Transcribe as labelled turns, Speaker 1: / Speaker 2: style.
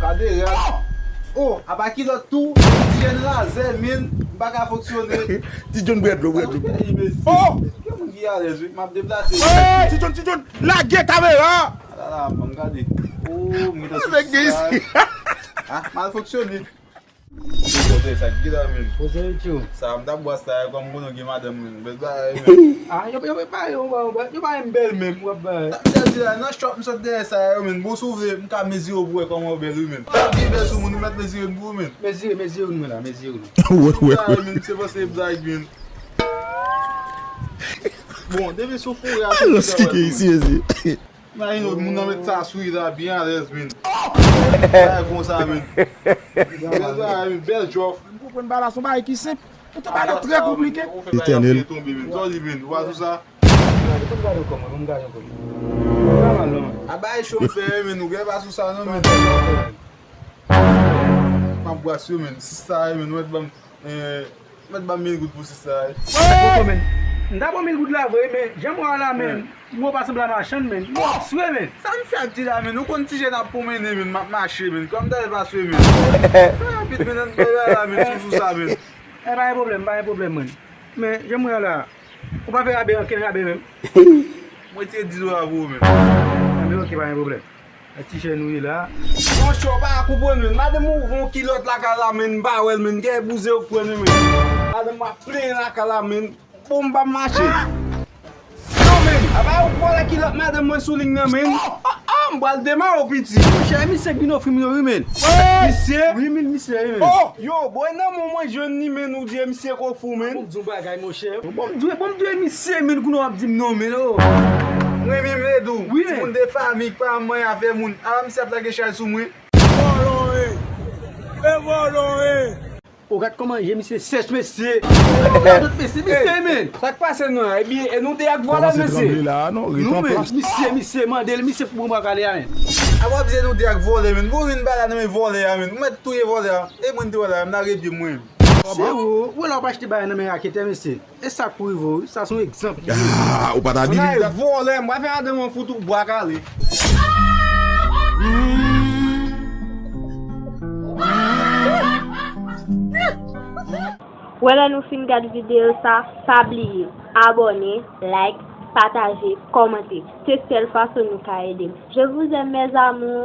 Speaker 1: Gade real. Oh, abaki lot tout, jen la zel min, baka fonctionner.
Speaker 2: Ti John bread lo.
Speaker 1: Oh! Comment il y a les m'a déplacé.
Speaker 2: Ti John, la guet caméra.
Speaker 1: Là, regardez. Oh, mais
Speaker 2: Avec ici.
Speaker 1: Ah, mal fonctionné. Ça guide min.
Speaker 3: Posez tout.
Speaker 1: Ça me d'abord ça comme gono ki madame.
Speaker 3: Ah, yo pas un bel même.
Speaker 1: Nan shop msot de sa yo men, bo souve mka mezi yo bwe koman bel yo men. Ki bel sou moun met mezi yo bwe men.
Speaker 3: Mezi ou nou la, mezi ou nou.
Speaker 2: Ouais.
Speaker 1: Ya men, se pa se blag men. Bon, deve sou fou ya.
Speaker 2: Expliquer ici.
Speaker 1: Nan yon moun nan met sa sou da bien res men. Ya kon sa men. Bel job.
Speaker 2: Pour prendre balle son bail qui simple. C'est pas très compliqué.
Speaker 1: Éternel. Abay chauffeur men, nou gen pa sou sa nan men. Ma boisson men, sista men, met bam 1000 gout pou sista.
Speaker 3: D'abord, mais le goût de la vraie, mais j'aime voir là, men. Moi, pas semblant à marcher, men. Moi, souhait, men.
Speaker 1: Sa mi fè ti la men, nou kon ti jen ap pou mene men, marché men, kom da pa sou men. Pit men an la men, sou sa men.
Speaker 3: Pas un problème, men. Mais j'aime voir là. On va faire rabais, quel rabais même.
Speaker 1: Mwen te 10 € avou men.
Speaker 3: Mais ok, pas un problème. La petite chenouille là.
Speaker 1: Mon chou pa koupon men, madame ou von kilot la kala men, ba wel men, gen bouze ou pren men. Madame ma plen la kala men, pou mba marché. Non men, aba ou pren la kilot madame mwen sou ling nan men. Mbal deman ou piti.
Speaker 3: Chez mi sek bino fri mi men.
Speaker 1: Misye?
Speaker 3: Oui, misye, men.
Speaker 1: Oh, yo, boy nan mwen joun ni men ou diye misye ko fou men.
Speaker 3: Bon zumba gay mon cher. Bon dwe misye men kouno ap dim non men oh.
Speaker 1: Mwen mi mredou,
Speaker 3: Oui,
Speaker 1: ti moun de famik pa mwen ave moun. Ala misye ap la ge chay sou mwen.
Speaker 3: O gat comment j'ai misye sèche misye. Misye men.
Speaker 1: Sak pase nou, e nou de ak vola misye.
Speaker 2: Là, non,
Speaker 3: Non men, misye mandel, misye pou mwa kale ya men.
Speaker 1: A wap ze nou de ak vole men, bo min bala nan men vole ya men. Mwen touye vole ya, e mwen te wala, mwen nare di mwen.
Speaker 3: C'est où là pas acheter bail nan men akete misye. Et ça pour vous, ça son exemple.
Speaker 2: Ah, ou pas ta
Speaker 1: Mwen
Speaker 2: dit.
Speaker 1: nare vole, mwen fe ade mwen foutou bwa kale.
Speaker 4: Voilà, nous fin gade vidéo ça, pas oublier abonner, like, partager, commenter. C'est celle façon nous aider. Je vous aime mes amours.